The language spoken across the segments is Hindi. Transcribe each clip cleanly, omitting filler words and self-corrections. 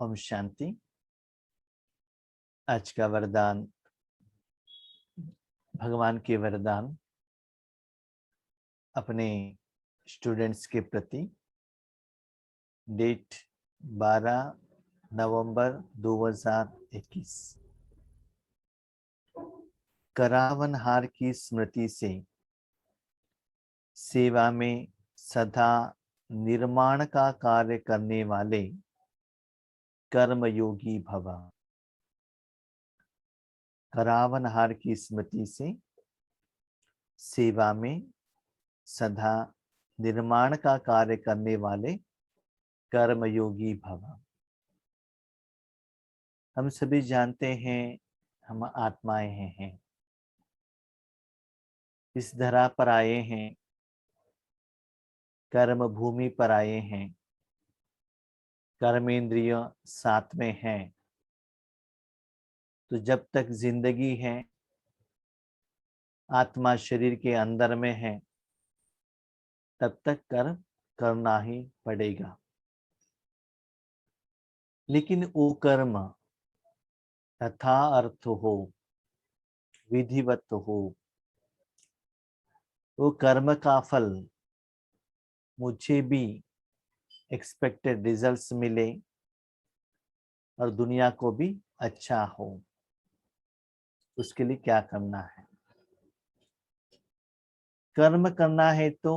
ओम शांति। आज का वरदान, भगवान के वरदान अपने स्टूडेंट्स के प्रति। डेट 12 नवंबर 2021। करावनहार की स्मृति से सेवा में सदा निर्माण का कार्य करने वाले कर्मयोगी भव। करावनहार की स्मृति से सेवा में सदा निर्माण का कार्य करने वाले कर्मयोगी भव। हम सभी जानते हैं हम आत्माएं हैं, इस धरा पर आए हैं, कर्म भूमि पर आए हैं, कर्मेंद्रिय साथ में हैं। तो जब तक जिंदगी है, आत्मा शरीर के अंदर में है, तब तक कर्म करना ही पड़ेगा। लेकिन वो कर्म तथा अर्थ हो, विधिवत हो, वो कर्म का फल मुझे भी एक्सपेक्टेड रिजल्ट्स मिले और दुनिया को भी अच्छा हो, उसके लिए क्या करना है? कर्म करना है तो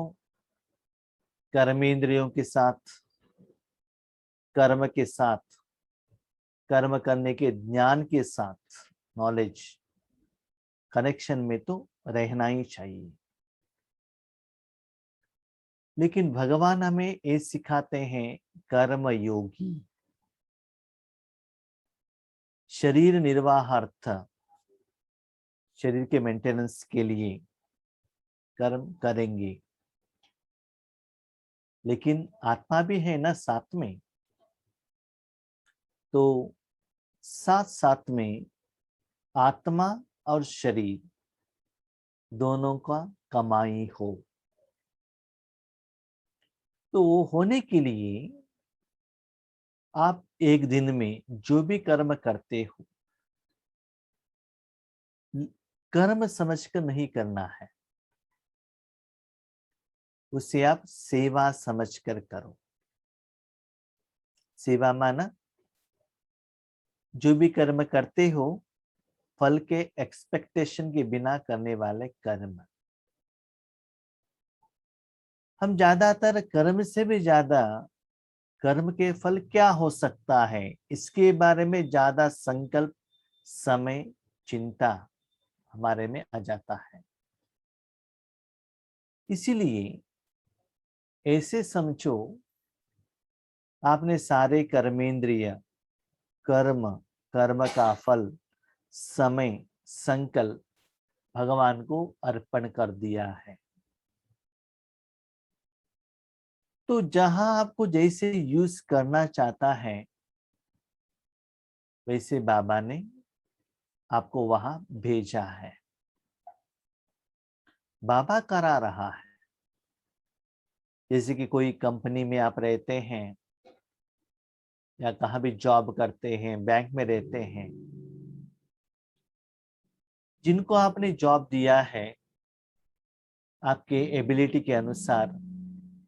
कर्मेंद्रियों के साथ, कर्म के साथ, कर्म करने के ज्ञान के साथ, नॉलेज कनेक्शन में तो रहना ही चाहिए। लेकिन भगवान हमें ये सिखाते हैं, कर्म योगी शरीर निर्वाहार्थ, शरीर के मेंटेनेंस के लिए कर्म करेंगे। लेकिन आत्मा भी है ना साथ में, तो साथ साथ में आत्मा और शरीर दोनों का कमाई हो। तो वो होने के लिए आप एक दिन में जो भी कर्म करते हो, कर्म समझकर नहीं करना है, उसे आप सेवा समझकर करो। सेवा माना जो भी कर्म करते हो, फल के एक्सपेक्टेशन के बिना करने वाले कर्म। हम ज्यादातर कर्म से भी ज्यादा कर्म के फल क्या हो सकता है, इसके बारे में ज्यादा संकल्प, समय, चिंता हमारे में आ जाता है। इसीलिए ऐसे समझो, आपने सारे कर्मेंद्रिय, कर्म, कर्म का फल, समय, संकल्प भगवान को अर्पण कर दिया है। तो जहां आपको जैसे यूज करना चाहता है, वैसे बाबा ने आपको वहां भेजा है। बाबा करा रहा है। जैसे कि कोई कंपनी में आप रहते हैं या कहाँ भी जॉब करते हैं, बैंक में रहते हैं, जिनको आपने जॉब दिया है, आपके एबिलिटी के अनुसार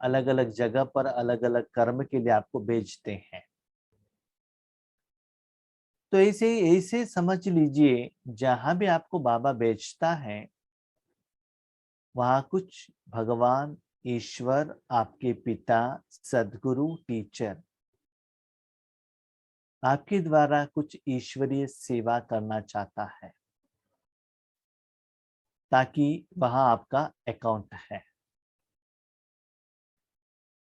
अलग अलग जगह पर अलग अलग कर्म के लिए आपको भेजते हैं। तो ऐसे समझ लीजिए, जहां भी आपको बाबा भेजता है, वहां कुछ भगवान, ईश्वर, आपके पिता, सदगुरु, टीचर आपके द्वारा कुछ ईश्वरीय सेवा करना चाहता है, ताकि वहां आपका अकाउंट है।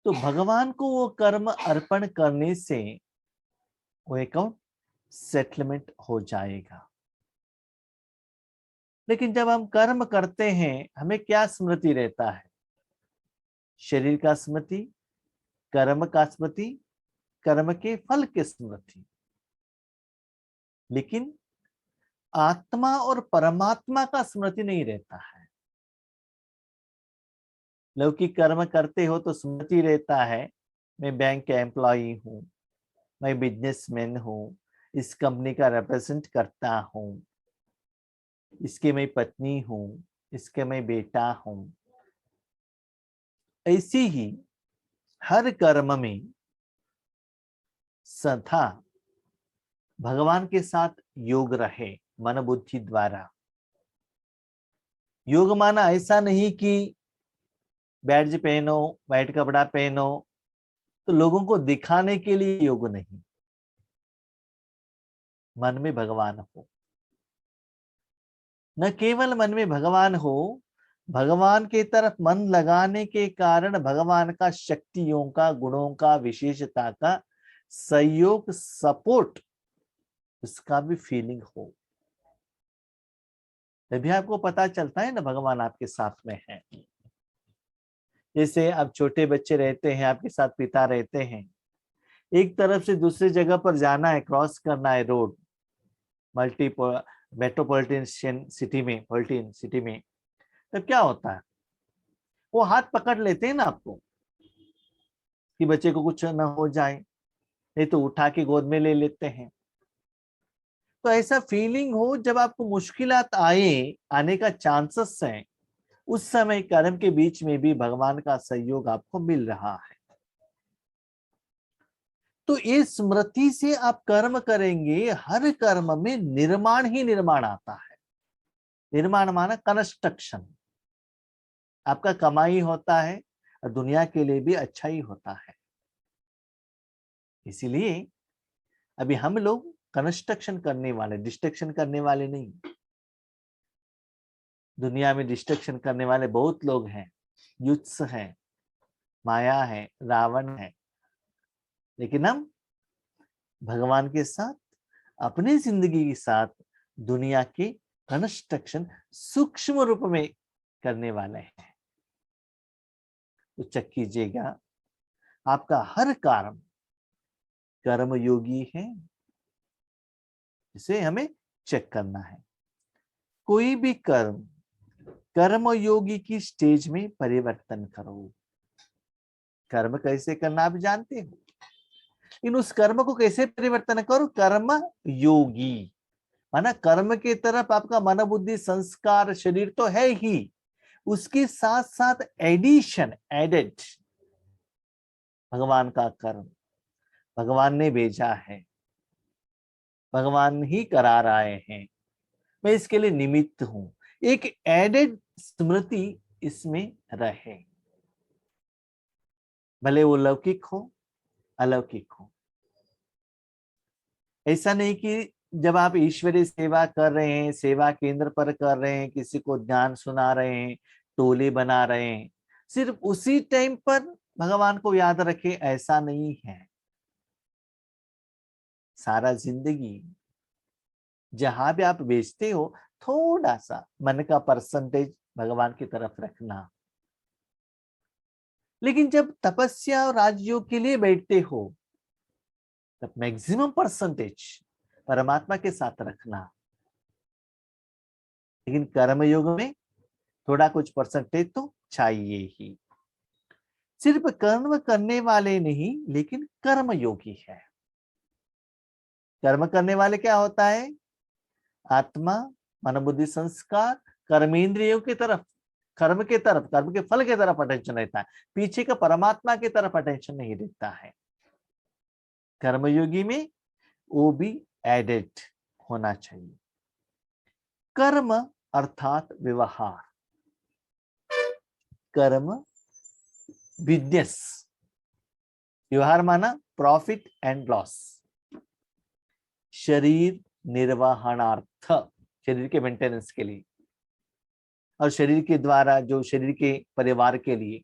तो भगवान को वो कर्म अर्पण करने से वो अकाउंट सेटलमेंट हो जाएगा। लेकिन जब हम कर्म करते हैं, हमें क्या स्मृति रहता है? शरीर का स्मृति, कर्म का स्मृति, कर्म के फल की स्मृति। लेकिन आत्मा और परमात्मा का स्मृति नहीं रहता है। लौकिक कर्म करते हो तो स्मृति रहता है, मैं बैंक का एम्प्लॉई हूं, मैं बिजनेसमैन हूँ, इस कंपनी का रिप्रेजेंट करता हूँ, इसके मैं पत्नी हूँ, इसके मैं बेटा हूँ। ऐसी ही हर कर्म में सदा भगवान के साथ योग रहे मन बुद्धि द्वारा। योग माना ऐसा नहीं कि बैड्ज पहनो, व्हाइट कपड़ा पहनो, तो लोगों को दिखाने के लिए योग नहीं। मन में भगवान हो, न केवल मन में भगवान हो, भगवान की तरफ मन लगाने के कारण भगवान का शक्तियों का, गुणों का, विशेषता का सहयोग, सपोर्ट, उसका भी फीलिंग हो। तभी आपको पता चलता है ना भगवान आपके साथ में है। जैसे आप छोटे बच्चे रहते हैं, आपके साथ पिता रहते हैं, एक तरफ से दूसरी जगह पर जाना है, क्रॉस करना है रोड, मल्टी मेट्रोपॉलिटन सिटी में, तब क्या होता है, वो हाथ पकड़ लेते हैं ना आपको कि बच्चे को कुछ ना हो जाए, नहीं तो उठा के गोद में ले लेते हैं। तो ऐसा फीलिंग हो जब आपको मुश्किलात आने का चांसेस है, उस समय कर्म के बीच में भी भगवान का सहयोग आपको मिल रहा है। तो इस स्मृति से आप कर्म करेंगे, हर कर्म में निर्माण ही निर्माण आता है। निर्माण माना कंस्ट्रक्शन, आपका कमाई होता है और दुनिया के लिए भी अच्छा ही होता है। इसीलिए अभी हम लोग कंस्ट्रक्शन करने वाले, डिस्ट्रक्शन करने वाले नहीं। दुनिया में डिस्ट्रक्शन करने वाले बहुत लोग हैं, युत्स हैं, माया है, रावण है, लेकिन हम भगवान के साथ, अपनी जिंदगी के साथ दुनिया के कंस्ट्रक्शन सूक्ष्म रूप में करने वाले हैं। तो चेक कीजिएगा, आपका हर कर्म योगी है, इसे हमें चेक करना है। कोई भी कर्म योगी की स्टेज में परिवर्तन करो। कर्म कैसे करना आप जानते हो, इन उस कर्म को कैसे परिवर्तन करो, कर्म योगी माना कर्म की तरफ आपका मन बुद्धि संस्कार शरीर तो है ही, उसके साथ साथ एडेड भगवान का कर्म, भगवान ने भेजा है, भगवान ही करा रहे हैं, मैं इसके लिए निमित्त हूं। एक एडेड स्मृति इसमें रहे, भले वो लौकिक हो अलौकिक हो। ऐसा नहीं कि जब आप ईश्वरीय सेवा कर रहे हैं, सेवा केंद्र पर कर रहे हैं, किसी को ज्ञान सुना रहे हैं, टोले बना रहे हैं, सिर्फ उसी टाइम पर भगवान को याद रखें, ऐसा नहीं है। सारा जिंदगी जहां भी आप बेचते हो, थोड़ा सा मन का परसेंटेज भगवान की तरफ रखना। लेकिन जब तपस्या और राजयोग के लिए बैठते हो, तब मैक्सिमम परसेंटेज परमात्मा के साथ रखना। लेकिन कर्मयोग में थोड़ा कुछ परसेंटेज तो चाहिए ही। सिर्फ कर्म करने वाले नहीं, लेकिन कर्म योगी है। कर्म करने वाले क्या होता है, आत्मा, मन बुद्धि संस्कार, कर्मेंद्रियों की तरफ, कर्म के तरफ, कर्म के फल के तरफ अटेंशन रहता है, पीछे का परमात्मा की तरफ अटेंशन नहीं देता है। कर्मयोगी में वो भी एडेड होना चाहिए। कर्म अर्थात व्यवहार, कर्म बिजनेस, व्यवहार माना प्रॉफिट एंड लॉस, शरीर निर्वहनार्थ, शरीर के मेंटेनेंस के लिए, और शरीर के द्वारा जो शरीर के परिवार के लिए,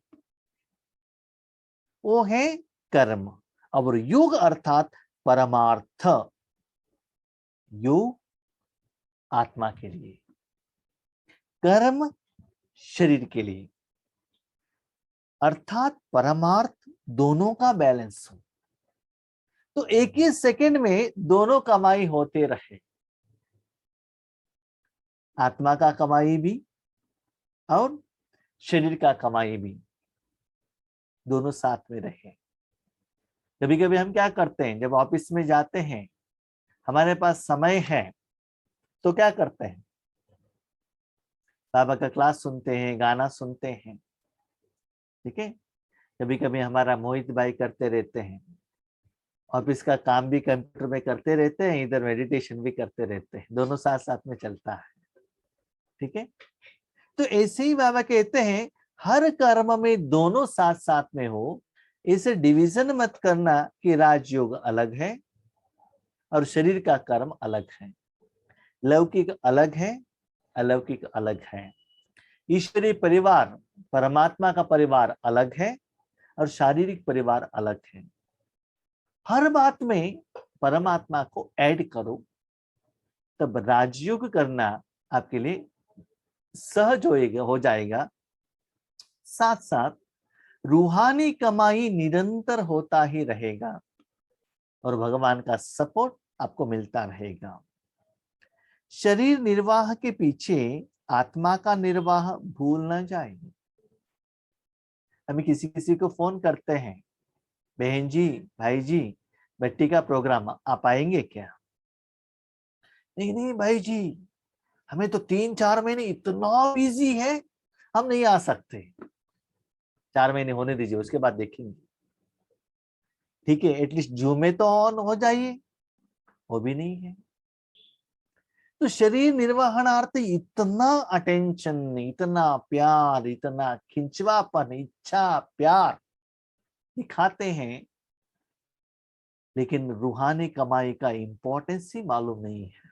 वो है कर्म। और योग अर्थात परमार्थ, योग आत्मा के लिए, कर्म शरीर के लिए, अर्थात परमार्थ दोनों का बैलेंस हो। तो एक ही सेकंड में दोनों कमाई होते रहे, आत्मा का कमाई भी और शरीर का कमाई भी, दोनों साथ में रहे। कभी कभी हम क्या करते हैं, जब ऑफिस में जाते हैं, हमारे पास समय है, तो क्या करते हैं, बाबा का क्लास सुनते हैं, गाना सुनते हैं। ठीक है। कभी कभी हमारा मोहित भाई करते रहते हैं, ऑफिस का काम भी कंप्यूटर में करते रहते हैं, इधर मेडिटेशन भी करते रहते हैं, दोनों साथ साथ में चलता है। ठीक है। तो ऐसे ही बाबा कहते हैं हर कर्म में दोनों साथ साथ में हो। इसे डिवीजन मत करना कि राजयोग अलग है और शरीर का कर्म अलग है, लौकिक अलग है, अलौकिक अलग है। ईश्वरीय परिवार, परमात्मा का परिवार अलग है और शारीरिक परिवार अलग है। हर बात में परमात्मा को ऐड करो, तब राजयोग करना आपके लिए सहज हो जाएगा। साथ साथ रूहानी कमाई निरंतर होता ही रहेगा और भगवान का सपोर्ट आपको मिलता रहेगा। शरीर निर्वाह के पीछे आत्मा का निर्वाह भूल न जाए। हम किसी किसी को फोन करते हैं, बहन जी, भाई जी, बट्टी का प्रोग्राम आप आएंगे क्या? नहीं नहीं भाई जी, हमें तो 3-4 महीने इतना बिजी है, हम नहीं आ सकते। 4 महीने होने दीजिए, उसके बाद देखेंगे। ठीक है, एटलीस्ट जूम में तो ऑन हो जाइए, वो भी नहीं है। तो शरीर निर्वहनार्थ इतना अटेंशन, इतना प्यार, इतना खिंचवापन, इच्छा, प्यार दिखाते हैं, लेकिन रूहानी कमाई का इंपॉर्टेंस ही मालूम नहीं है।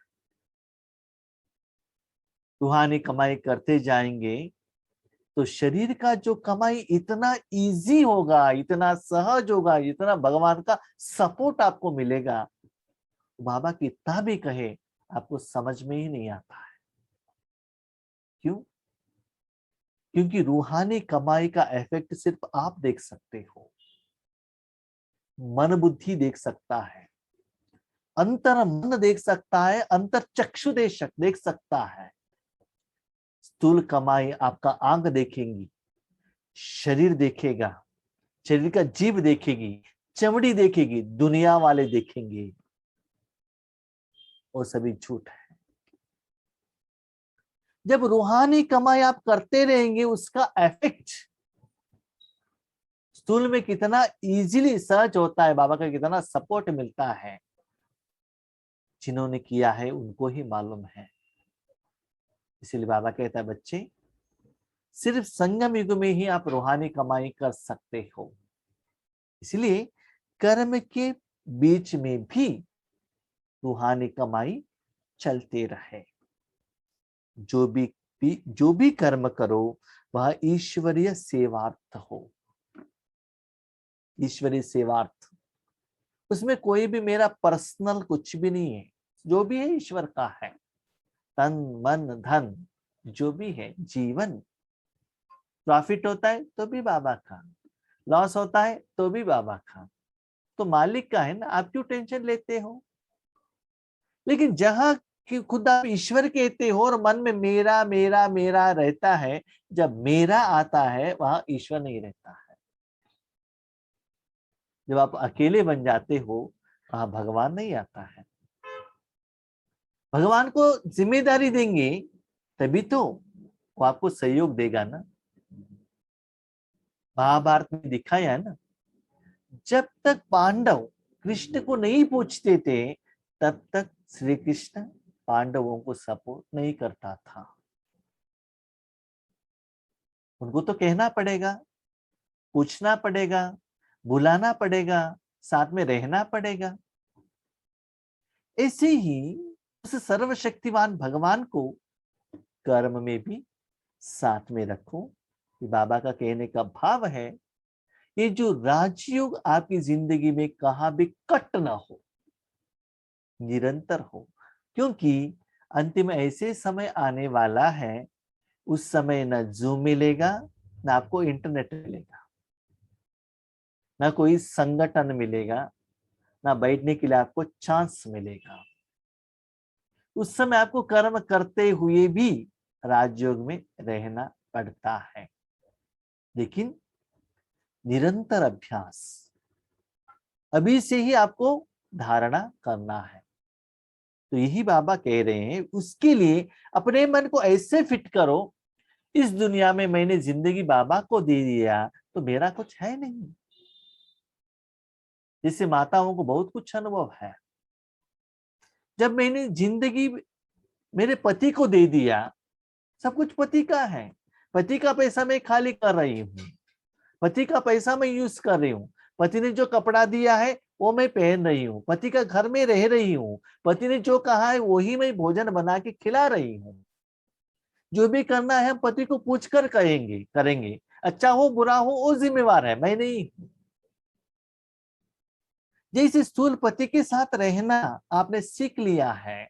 रूहानी कमाई करते जाएंगे तो शरीर का जो कमाई इतना इजी होगा, इतना सहज होगा, इतना भगवान का सपोर्ट आपको मिलेगा, बाबा कितना भी कहे आपको समझ में ही नहीं आता है। क्यों? क्योंकि रूहानी कमाई का इफेक्ट सिर्फ आप देख सकते हो, मन बुद्धि देख सकता है, अंतर मन देख सकता है, अंतर चक्षु देख सकता है। स्थूल कमाई आपका आंख देखेंगी, शरीर देखेगा, शरीर का जीभ देखेगी, चमड़ी देखेगी, दुनिया वाले देखेंगे, वो सभी झूठ है। जब रूहानी कमाई आप करते रहेंगे, उसका इफेक्ट स्थूल में कितना इजीली सर्च होता है, बाबा का कितना सपोर्ट मिलता है, जिन्होंने किया है उनको ही मालूम है। इसीलिए बाबा कहता है बच्चे, सिर्फ संगम युग में ही आप रूहानी कमाई कर सकते हो। इसलिए कर्म के बीच में भी रूहानी कमाई चलते रहे। जो भी कर्म करो वह ईश्वरीय सेवार्थ हो, ईश्वरीय सेवार्थ। उसमें कोई भी मेरा पर्सनल कुछ भी नहीं है, जो भी है ईश्वर का है। तन मन धन जो भी है, जीवन, प्रॉफिट होता है तो भी बाबा का, लॉस होता है तो भी बाबा का, तो मालिक का है ना, आप क्यों टेंशन लेते हो? लेकिन जहां कि खुद आप ईश्वर कहते हो और मन में मेरा मेरा मेरा रहता है, जब मेरा आता है वहां ईश्वर नहीं रहता है। जब आप अकेले बन जाते हो वहां भगवान नहीं आता है। भगवान को जिम्मेदारी देंगे तभी तो वो आपको सहयोग देगा ना। महाभारत में दिखाया है ना, जब तक पांडव कृष्ण को नहीं पूछते थे, तब तक श्री कृष्ण पांडवों को सपोर्ट नहीं करता था। उनको तो कहना पड़ेगा, पूछना पड़ेगा, बुलाना पड़ेगा, साथ में रहना पड़ेगा। ऐसे ही उस सर्वशक्तिमान भगवान को कर्म में भी साथ में रखो। कि बाबा का कहने का भाव है, ये जो राजयोग आपकी जिंदगी में कहा भी कट ना हो, निरंतर हो। क्योंकि अंतिम ऐसे समय आने वाला है, उस समय न जूम मिलेगा, न आपको इंटरनेट मिलेगा, न कोई संगठन मिलेगा, ना बैठने के लिए आपको चांस मिलेगा। उस समय आपको कर्म करते हुए भी राजयोग में रहना पड़ता है। लेकिन निरंतर अभ्यास, अभी से ही आपको धारणा करना है। तो यही बाबा कह रहे हैं, उसके लिए अपने मन को ऐसे फिट करो, इस दुनिया में मैंने जिंदगी बाबा को दे दिया तो मेरा कुछ है नहीं। जैसे माताओं को बहुत कुछ अनुभव है, जब मैंने जिंदगी मेरे पति को दे दिया, सब कुछ पति का है, पति का पैसा मैं खाली कर रही हूँ, पति का पैसा मैं यूज कर रही हूँ, पति ने जो कपड़ा दिया है वो मैं पहन रही हूँ, पति का घर में रह रही हूँ, पति ने जो कहा है वही मैं भोजन बना के खिला रही हूँ। जो भी करना है हम पति को पूछकर करेंगे, अच्छा हो बुरा हो वो जिम्मेवार है, मैं नहीं। जैसे स्थूल पति के साथ रहना आपने सीख लिया है,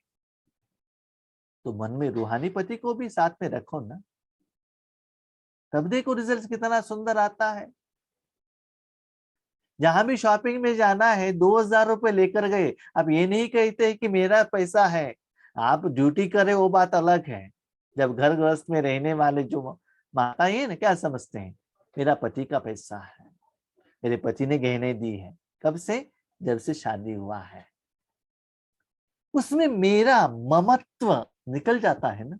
तो मन में रूहानी पति को भी साथ में रखो ना, तब देखो रिजल्ट कितना सुंदर आता है। जहां भी शॉपिंग में जाना है 2000 रुपए लेकर गए, अब ये नहीं कहते कि मेरा पैसा है, आप ड्यूटी करे वो बात अलग है। जब घर गृहस्थ में रहने वाले जो माता है ना, क्या समझते हैं, मेरा पति का पैसा है, मेरे पति ने गहने दी है, कब से, जब से शादी हुआ है, उसमें मेरा ममत्व निकल जाता है ना।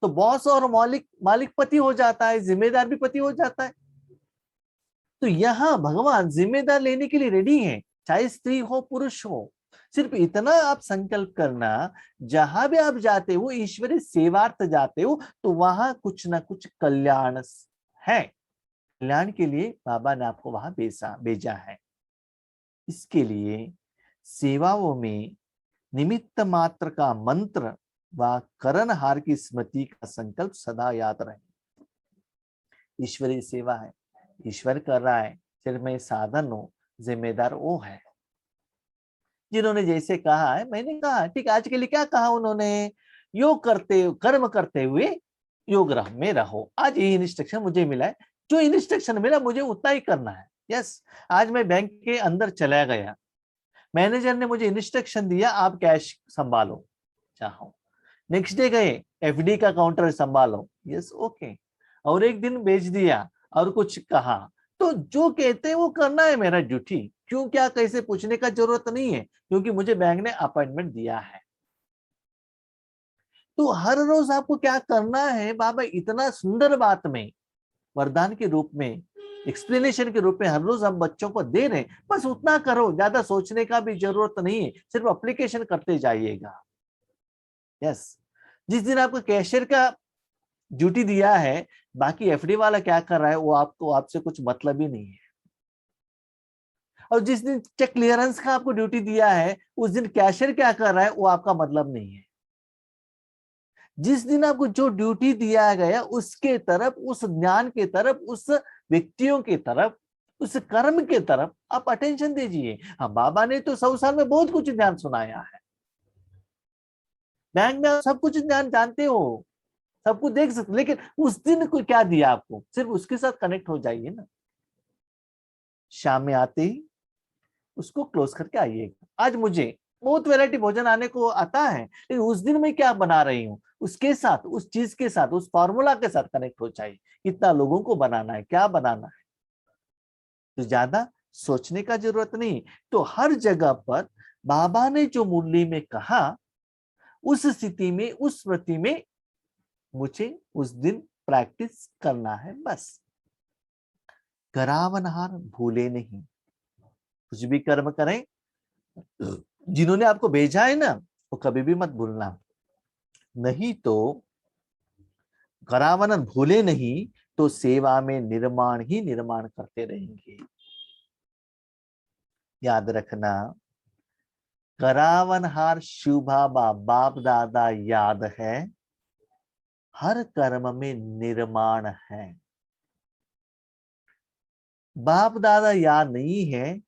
तो बॉस और मालिक मालिक पति हो जाता है, जिम्मेदार भी पति हो जाता है। तो यहाँ भगवान जिम्मेदार लेने के लिए रेडी है, चाहे स्त्री हो पुरुष हो। सिर्फ इतना आप संकल्प करना, जहां भी आप जाते हो ईश्वरीय सेवार्थ जाते हो, तो वहां कुछ ना कुछ कल्याण है, कल्याण के लिए बाबा ने आपको वहां भेजा है। इसके लिए सेवाओं में निमित्त मात्र का मंत्र व करणहार की स्मृति का संकल्प सदा याद रहे। ईश्वरीय सेवा है, ईश्वर कर रहा है, सिर्फ मैं साधन हूं, जिम्मेदार वो है। जिन्होंने जैसे कहा है, मैंने कहा ठीक, आज के लिए क्या कहा उन्होंने, योग करते कर्म करते हुए योग रह में रहो। आज ये इंस्ट्रक्शन मुझे मिला है, जो इंस्ट्रक्शन मिला मुझे उतना ही करना है। यस, आज मैं बैंक के अंदर चला गया, मैनेजर ने मुझे इंस्ट्रक्शन दिया आप कैश संभालो, चाहो नेक्स्ट डे गए एफडी का काउंटर संभालो, यस ओके, और एक दिन बेच दिया और कुछ कहा, तो जो कहते हैं वो करना है मेरा ड्यूटी। क्यों क्या कैसे पूछने का जरूरत नहीं है, क्योंकि मुझे बैंक ने अपॉइंटमेंट दिया है। तो हर रोज आपको क्या करना है, बाबा इतना सुंदर बात में वरदान के रूप में, एक्सप्लेनेशन के रूप में हर रोज हम बच्चों को दे रहे हैं। बस उतना करो, ज्यादा सोचने का भी जरूरत नहीं है, सिर्फ एप्लीकेशन करते जाइएगा। यस, जिस दिन आपको कैशियर का ड्यूटी दिया है, बाकी एफडी वाला क्या कर रहा है वो आपको, आपसे कुछ मतलब ही नहीं है। और जिस दिन चेक क्लियरेंस का आपको ड्यूटी दिया है, उस दिन कैशियर क्या कर रहा है वो आपका मतलब नहीं है। जिस दिन आपको जो ड्यूटी दिया गया उसके तरफ, उस ज्ञान के तरफ, उस व्यक्तियों के तरफ, उस कर्म के तरफ आप अटेंशन दीजिए। हाँ, बाबा ने तो 100 साल में बहुत कुछ ज्ञान सुनाया है, बैंक में आप सब कुछ ज्ञान जानते हो, सब कुछ देख सकते, लेकिन उस दिन को क्या दिया आपको, सिर्फ उसके साथ कनेक्ट हो जाइए ना। शाम में आते ही उसको क्लोज करके आइएगा। आज मुझे बहुत वैरायटी भोजन आने को आता है, लेकिन उस दिन मैं क्या बना रही हूँ उसके साथ, उस चीज के साथ, उस फॉर्मूला के साथ कनेक्ट हो जाइए। कितना लोगों को बनाना है, क्या बनाना है, तो ज्यादा सोचने का जरूरत नहीं। तो हर जगह पर बाबा ने जो मुरली में कहा, उस स्थिति में, उस स्मृति में मुझे उस दिन प्रैक्टिस करना है बस। करावनहार भूले नहीं, कुछ भी कर्म करें, जिन्होंने आपको भेजा है ना वो कभी भी मत भूलना, नहीं तो करावनन भूले नहीं तो सेवा में निर्माण ही निर्माण करते रहेंगे। याद रखना, करावनहार शिव बाबा बाप दादा याद है, हर कर्म में निर्माण है। बाप दादा याद नहीं है,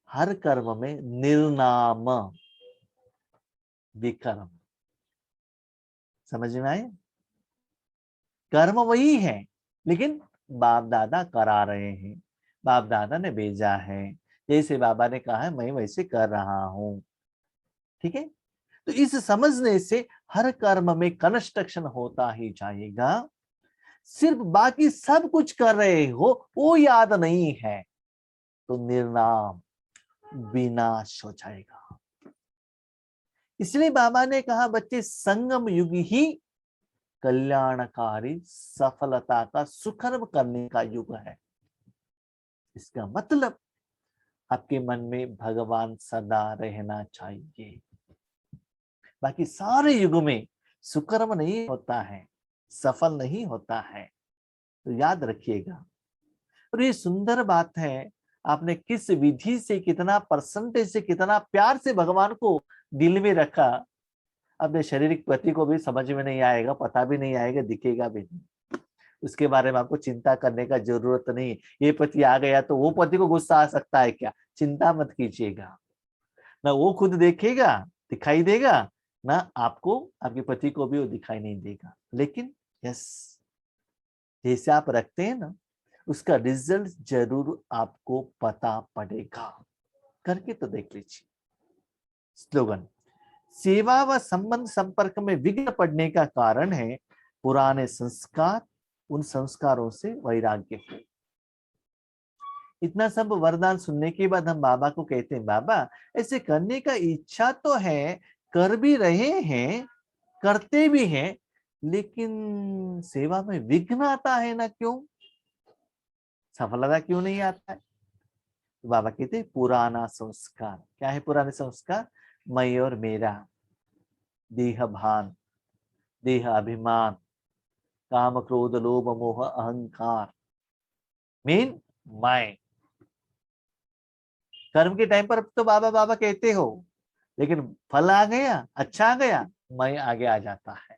हर कर्म में निर्नाम विकर्म। समझ में आए, कर्म वही है, लेकिन बाप दादा करा रहे हैं, बाप दादा ने भेजा है, जैसे बाबा ने कहा है मैं वैसे कर रहा हूं। ठीक है, तो इस समझने से हर कर्म में कंस्ट्रक्शन होता ही जाएगा। सिर्फ बाकी सब कुछ कर रहे हो वो याद नहीं है, तो निर्नाम विनाश हो जाएगा। इसलिए बाबा ने कहा बच्चे संगम युग ही कल्याणकारी सफलता का सुकर्म करने का युग है। इसका मतलब आपके मन में भगवान सदा रहना चाहिए। बाकी सारे युग में सुकर्म नहीं होता है, सफल नहीं होता है, तो याद रखिएगा। और ये सुंदर बात है, आपने किस विधि से, कितना परसेंटेज से, कितना प्यार से भगवान को दिल में रखा। अपने शारीरिक पति को भी समझ में नहीं आएगा, पता भी नहीं आएगा, दिखेगा भी नहीं। उसके बारे में आपको चिंता करने का जरूरत नहीं। ये पति आ गया तो वो पति को गुस्सा आ सकता है क्या? चिंता मत कीजिएगा। ना वो खुद देखेगा, दिखाई देगा, ना आपको, आपके पति को भी वो दिखाई नहीं देगा। लेकिन यस, जैसे आप रखते हैं ना, उसका रिजल्ट जरूर आपको पता पड़ेगा। करके तो देख लीजिए। स्लोगन, सेवा व संबंध संपर्क में विघ्न पड़ने का कारण है पुराने संस्कार, उन संस्कारों से वैराग्य हो। इतना सब वरदान सुनने के बाद हम बाबा को कहते हैं, बाबा ऐसे करने का इच्छा तो है, कर भी रहे हैं, करते भी हैं, लेकिन सेवा में विघ्न आता है ना, क्यों? सफलता क्यों नहीं आता है? तो बाबा कहते हैं पुराना संस्कार। क्या है पुराने संस्कार? मैं और मेरा, देह भान, देह अभिमान, काम क्रोध लोभ मोह अहंकार, मेन मैं। कर्म के टाइम पर तो बाबा बाबा कहते हो, लेकिन फल आ गया, अच्छा आ गया, मैं आगे आ जाता है।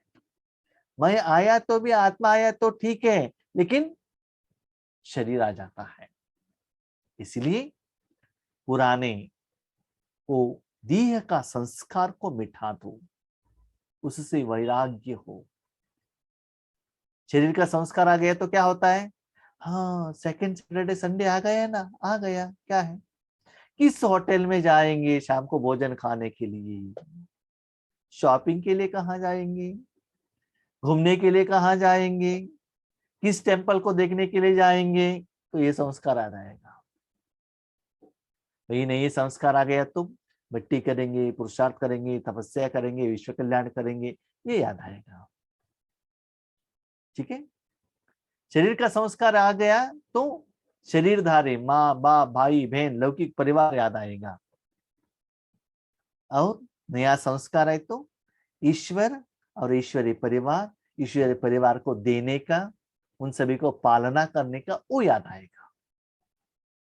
मैं आया तो भी, आत्मा आया तो ठीक है, लेकिन शरीर आ जाता है। इसलिए पुराने को, देह का संस्कार को मिटा दो, उससे वैराग्य हो। शरीर का संस्कार आ गया तो क्या होता है? हाँ, सेकंड सैटरडे संडे आ गया ना, आ गया, क्या है? किस होटल में जाएंगे शाम को भोजन खाने के लिए? शॉपिंग के लिए कहाँ जाएंगे? घूमने के लिए कहाँ जाएंगे? किस टेम्पल को देखने के लिए जाएंगे? तो ये संस्कार आ जाएगा। वही नहीं, ये संस्कार आ गया तो भक्ति करेंगे, पुरुषार्थ करेंगे, तपस्या करेंगे, विश्व कल्याण करेंगे, ये याद आएगा। ठीक है। शरीर का संस्कार आ गया तो शरीरधारी माँ बाप भाई बहन लौकिक परिवार याद आएगा। और नया संस्कार है तो ईश्वर और ईश्वरीय परिवार, ईश्वरीय परिवार को देने का, उन सभी को पालना करने का, वो याद आएगा।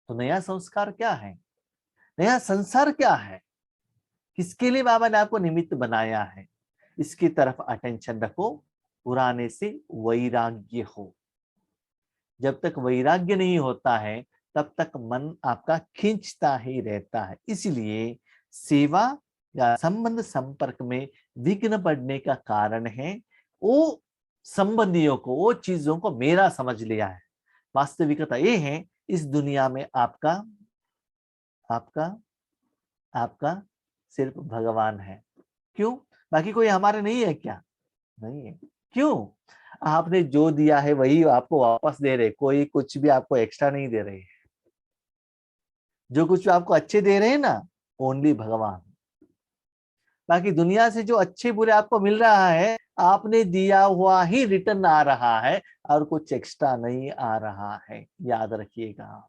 तो नया संस्कार क्या है? नया संसार क्या है? किसके लिए बाबा ने आपको निमित्त बनाया है? इसकी तरफ अटेंशन रखो। पुराने से वैराग्य हो। जब तक वैराग्य नहीं होता है तब तक मन आपका खींचता ही रहता है। इसलिए सेवा या संबंध संपर्क में विघ्न पड़ने का कारण है वो संबंधियों को, वो चीजों को मेरा समझ लिया है। वास्तविकता ये है, इस दुनिया में आपका आपका आपका सिर्फ भगवान है। क्यों? बाकी कोई हमारे नहीं है क्या? नहीं है। क्यों? आपने जो दिया है वही आपको वापस दे रहे, कोई कुछ भी आपको एक्स्ट्रा नहीं दे रहे। जो कुछ भी आपको अच्छे दे रहे हैं ना, ओनली भगवान। बाकी दुनिया से जो अच्छे बुरे आपको मिल रहा है, आपने दिया हुआ ही रिटर्न आ रहा है, और कुछ एक्स्ट्रा नहीं आ रहा है। याद रखिएगा।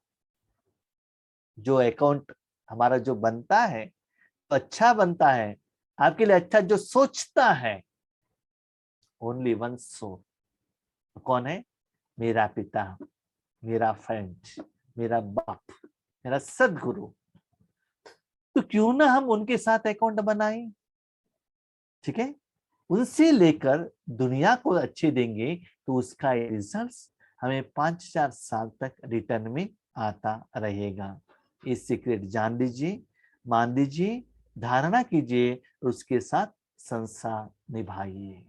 जो अकाउंट हमारा जो बनता है, तो अच्छा बनता है आपके लिए, अच्छा जो सोचता है। Only one soul. कौन है? मेरा पिता, मेरा फ्रेंड, मेरा बाप, मेरा सदगुरु। तो क्यों ना हम उनके साथ अकाउंट बनाएं? ठीक है। उनसे लेकर दुनिया को अच्छे देंगे तो उसका रिजल्ट हमें 5-4 साल तक रिटर्न में आता रहेगा। ये सीक्रेट जान लीजिए, मान लीजिए, धारणा कीजिए, और उसके साथ संसार निभाइए।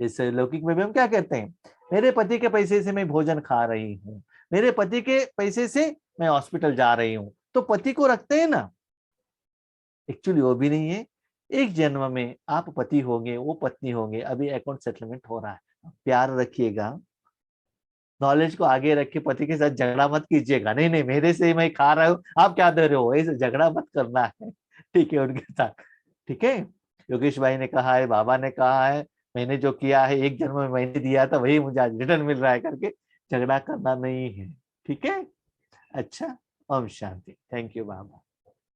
जैसे लौकिक में भी हम क्या कहते हैं? मेरे पति के पैसे से मैं भोजन खा रही हूँ, मेरे पति के पैसे से मैं हॉस्पिटल जा रही हूँ, तो पति को रखते हैं ना। एक्चुअली वो भी नहीं है। एक जन्म में आप पति होंगे, वो पत्नी होंगे, अभी अकाउंट सेटलमेंट हो रहा है। प्यार रखिएगा, नॉलेज को आगे रख के पति के साथ झगड़ा मत कीजिएगा, नहीं नहीं मेरे से ही मैं खा रहा हूँ, आप क्या दे रहे हो, ऐसे झगड़ा मत करना है। ठीक है उनके साथ। ठीक है, योगेश भाई ने कहा है, बाबा ने कहा है, मैंने जो किया है एक जन्म में मैंने दिया था वही मुझे आज रिटर्न मिल रहा है करके झगड़ा करना नहीं है। ठीक है। अच्छा, Om Shanti. Thank you Baba.